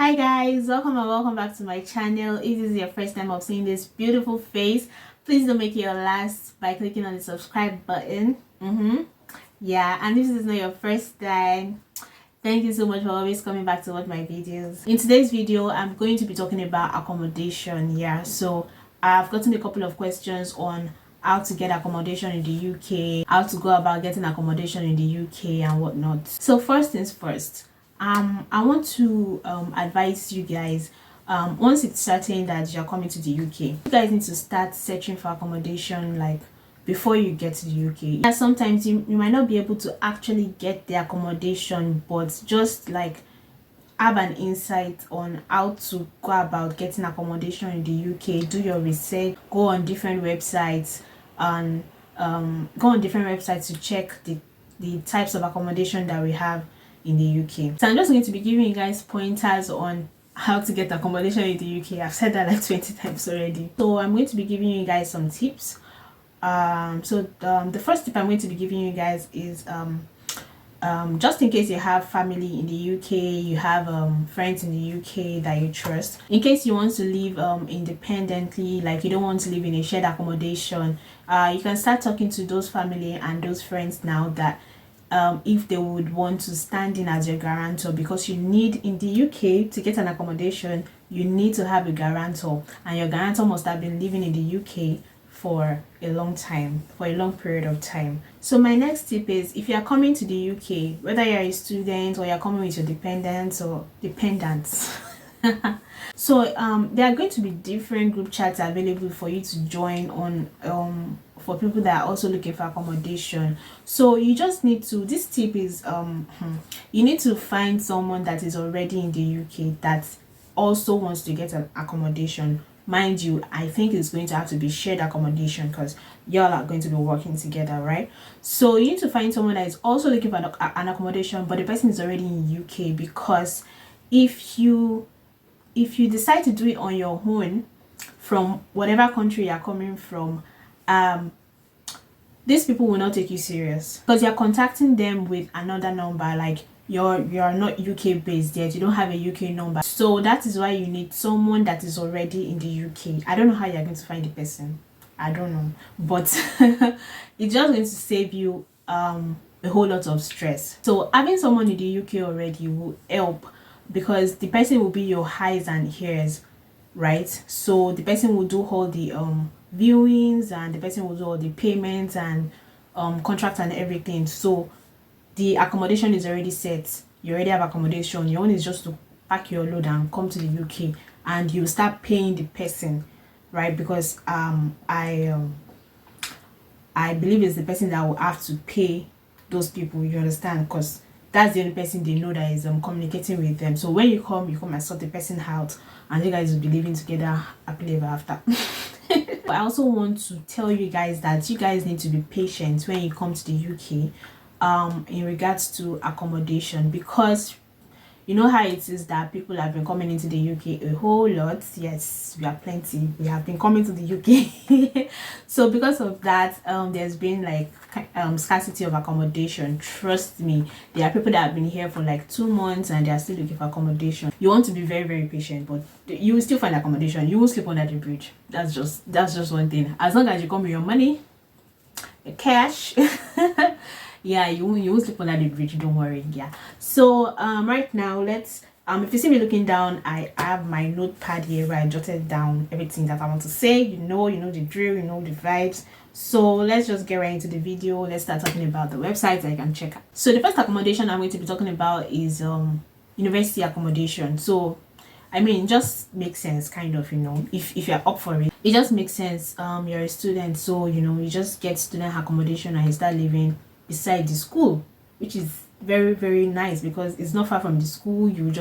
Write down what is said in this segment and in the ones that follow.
Hi guys, welcome and welcome back to my channel. If this is your first time of seeing this beautiful face, please don't make it your last by clicking on the subscribe button. Yeah, and if this is not your first time, thank you so much for always coming back to watch my videos. In today's video, I'm going to be talking about accommodation. Yeah, so I've gotten a couple of questions on how to get accommodation in the UK, how to go about getting accommodation in the UK and whatnot. So first things first, I want to advise you guys, once it's certain that you're coming to the UK, you guys need to start searching for accommodation like before you get to the UK. Yeah, sometimes you might not be able to actually get the accommodation, but just like have an insight on how to go about getting accommodation in the UK. Do your research, go on different websites and to check the types of accommodation that we have in the UK. So I'm just going to be giving you guys pointers on how to get accommodation in the UK. I've said that like 20 times already. So I'm going to be giving you guys some tips. The first tip I'm going to be giving you guys is just in case you have family in the UK, you have friends in the UK that you trust, in case you want to live independently, like you don't want to live in a shared accommodation, you can start talking to those family and those friends now that if they would want to stand in as your guarantor, because you need, in the UK, to get an accommodation, you need to have a guarantor, and your guarantor must have been living in the UK for a long time, for a long period of time. So my next tip is, if you are coming to the UK, whether you're a student or you're coming with your dependents or dependents, so there are going to be different group chats available for you to join on for people that are also looking for accommodation. So you just need to, this tip is you need to find someone that is already in the UK that also wants to get an accommodation. Mind you, I think it's going to have to be shared accommodation because y'all are going to be working together, right? So you need to find someone that is also looking for an accommodation, but the person is already in UK, because if you decide to do it on your own from whatever country you're coming from, these people will not take you serious, because you're contacting them with another number. Like you're not UK based yet, you don't have a UK number. So that is why you need someone that is already in the UK. I don't know how you're going to find the person, I don't know, but it's just going to save you a whole lot of stress. So having someone in the UK already will help, because the person will be your eyes and ears, right? So the person will do all the viewings, and the person will do all the payments and contracts and everything. So the accommodation is already set, you already have accommodation, your own is just to pack your load and come to the UK, and you start paying the person, right? Because I believe it's the person that will have to pay those people, you understand, because that's the only person they know that is communicating with them. So when you come and sort the person out, and you guys will be living together happily ever after. But I also want to tell you guys that you guys need to be patient when you come to the UK in regards to accommodation, because you know how it is that people have been coming into the UK a whole lot. Yes, we are plenty, we have been coming to the UK. So because of that, there's been like scarcity of accommodation. Trust me, there are people that have been here for like 2 months and they are still looking for accommodation. You want to be very, very patient, but you will still find accommodation. You won't sleep under the bridge. That's just one thing. As long as you come with your money, your cash, yeah, you won't sleep under the bridge, don't worry. Yeah, so right now, let's if you see me looking down, I have my notepad here where I jotted down everything that I want to say. You know the drill, you know the vibes. So let's just get right into the video. Let's start talking about the websites that you can check out. So the first accommodation I'm going to be talking about is university accommodation. So I mean, it just makes sense, kind of, you know, if you're up for it. It just makes sense. You're a student, so you know, you just get student accommodation and you start living beside the school, which is very, very nice, because it's not far from the school. You're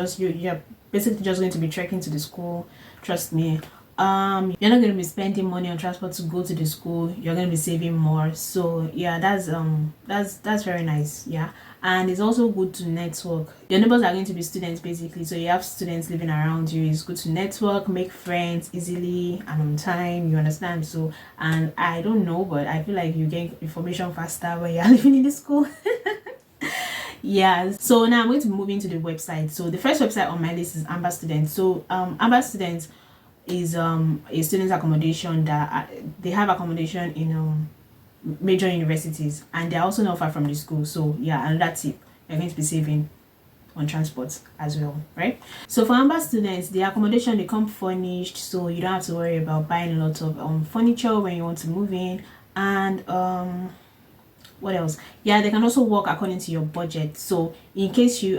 basically just going to be trekking to the school. Trust me. You're not going to be spending money on transport to go to the school. You're going to be saving more. So yeah, that's very nice. Yeah, and it's also good to network. Your neighbors are going to be students basically, so you have students living around you. It's good to network, make friends easily and on time, you understand. So, and I don't know, but I feel like you get information faster when you're living in the school. Yeah, so now I'm going to move into the website. So the first website on my list is Amber Student. So Amber Student is a student accommodation that they have accommodation in major universities, and they're also not far from the school. So yeah, another tip, you're going to be saving on transport as well, right? So for Amber Students, the accommodation, they come furnished, so you don't have to worry about buying a lot of furniture when you want to move in. And what else? Yeah, they can also work according to your budget. So in case you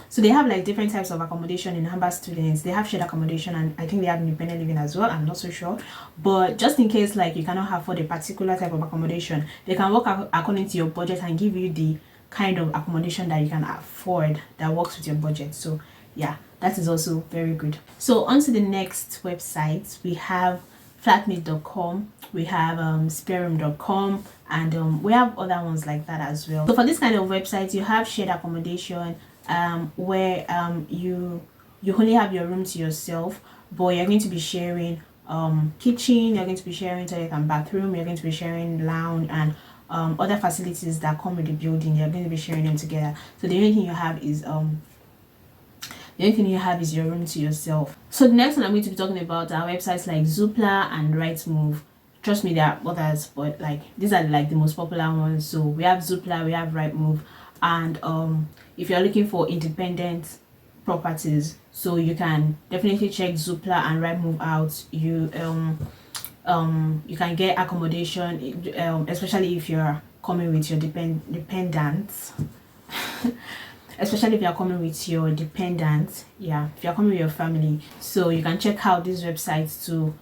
so they have like different types of accommodation in Amber Students. They have shared accommodation, and I think they have independent living as well. I'm not so sure, but just in case like you cannot afford a particular type of accommodation, they can work according to your budget and give you the kind of accommodation that you can afford that works with your budget. So yeah, that is also very good. So on to the next website. We have flatmate.com, we have spareroom.com, and we have other ones like that as well. So for this kind of websites, you have shared accommodation, where you only have your room to yourself, but you're going to be sharing kitchen, you're going to be sharing toilet and bathroom, you're going to be sharing lounge and other facilities that come with the building. You're going to be sharing them together. So the only thing you have is your room to yourself. So the next one I'm going to be talking about are websites like Zoopla and Rightmove. Trust me, there are others, but like these are like the most popular ones. So we have Zoopla, we have Rightmove, and if you're looking for independent properties, so you can definitely check Zoopla and Rightmove out. You can get accommodation, especially if you're coming with your dependents. Especially if you're coming with your dependents, yeah, if you're coming with your family. So you can check out these websites to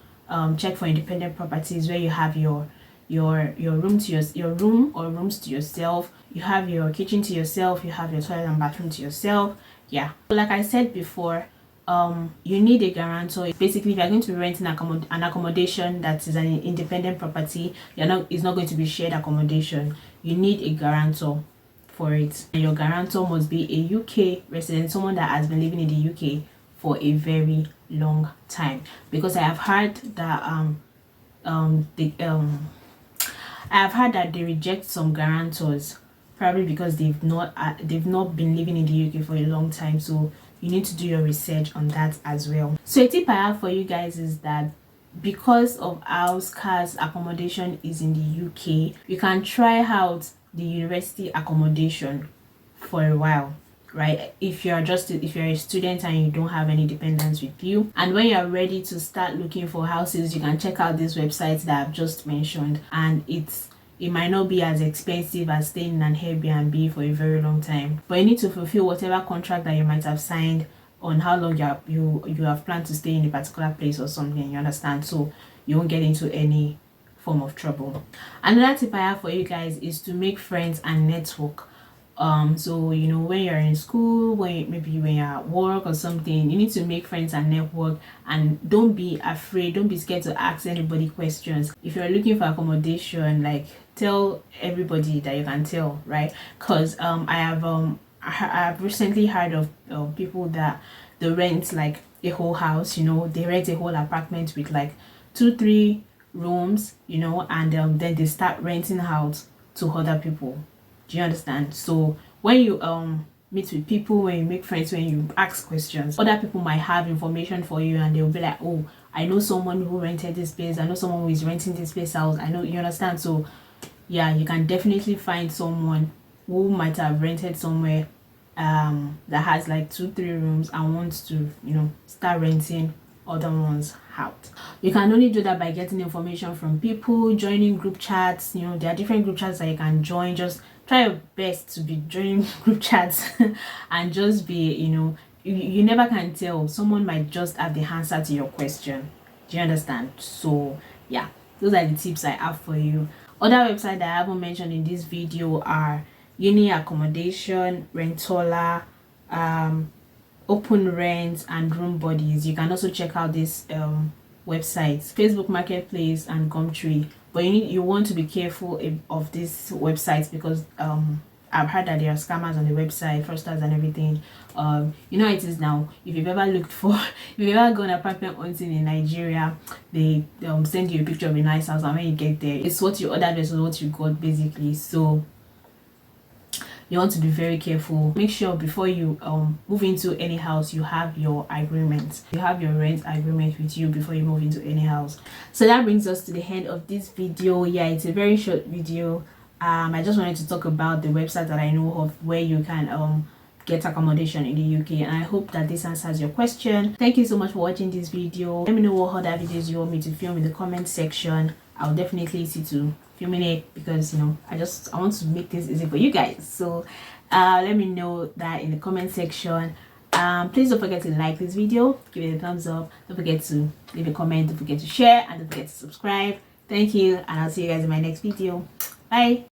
check for independent properties where you have your room to your room or rooms to yourself, you have your kitchen to yourself, you have your toilet and bathroom to yourself. Yeah, like I said before, you need a guarantor. Basically, if you're going to rent an accommodation that is an independent property, it's not going to be shared accommodation. You need a guarantor for it, and your guarantor must be a UK resident, someone that has been living in the UK for a very long time, because I have heard that they reject some guarantors, probably because they've not been living in the UK for a long time. So you need to do your research on that as well. So a tip I have for you guys is that because of how scarce accommodation is in the UK, you can try out the university accommodation for a while, right? If you're a student and you don't have any dependents with you, and when you're ready to start looking for houses, you can check out these websites that I've just mentioned, and it might not be as expensive as staying in an Airbnb for a very long time, but you need to fulfill whatever contract that you might have signed on how long you have planned to stay in a particular place or something, you understand? So you won't get into any form of trouble. Another tip I have for you guys is to make friends and network. So when you're in school, maybe when you're at work or something, you need to make friends and network, and don't be afraid, don't be scared to ask anybody questions. If you're looking for accommodation, like tell everybody that you can tell, right? Because I've recently heard of people that they rent like a whole house, they rent a whole apartment with like 2-3 rooms, and then they start renting out to other people. Do you understand? So when you meet with people, when you make friends, when you ask questions, other people might have information for you, and they'll be like, oh, I know someone who rented this place, I know someone who is renting this place out, I know, you understand? So yeah, you can definitely find someone who might have rented somewhere that has like 2-3 rooms and wants to start renting other ones out. You can only do that by getting information from people, joining group chats. There are different group chats that you can join. Just try your best to be joining group chats and just be, you never can tell, someone might just have the answer to your question. Do you understand? So yeah, those are the tips I have for you. Other websites that I haven't mentioned in this video are uni accommodation, rentola, open rent, and room buddies. You can also check out these websites, Facebook Marketplace and Gumtree. But you want to be careful of these websites, because I've heard that there are scammers on the website, fraudsters and everything. It is now. If you've ever if you've ever gone apartment hunting in Nigeria, they send you a picture of a nice house, and when you get there, it's what you ordered versus what you got, basically. So you want to be very careful. Make sure before you move into any house, you have your agreement. You have your rent agreement with you before you move into any house. So that brings us to the end of this video. Yeah, it's a very short video. I just wanted to talk about the website that I know of where you can get accommodation in the UK, and I hope that this answers your question. Thank you so much for watching this video. Let me know what other videos you want me to film in the comment section. I'll definitely see to filming it, because you know I want to make this easy for you guys. So let me know that in the comment section. Please don't forget to like this video, give it a thumbs up, don't forget to leave a comment, don't forget to share, and don't forget to subscribe. Thank you, and I'll see you guys in my next video. Bye.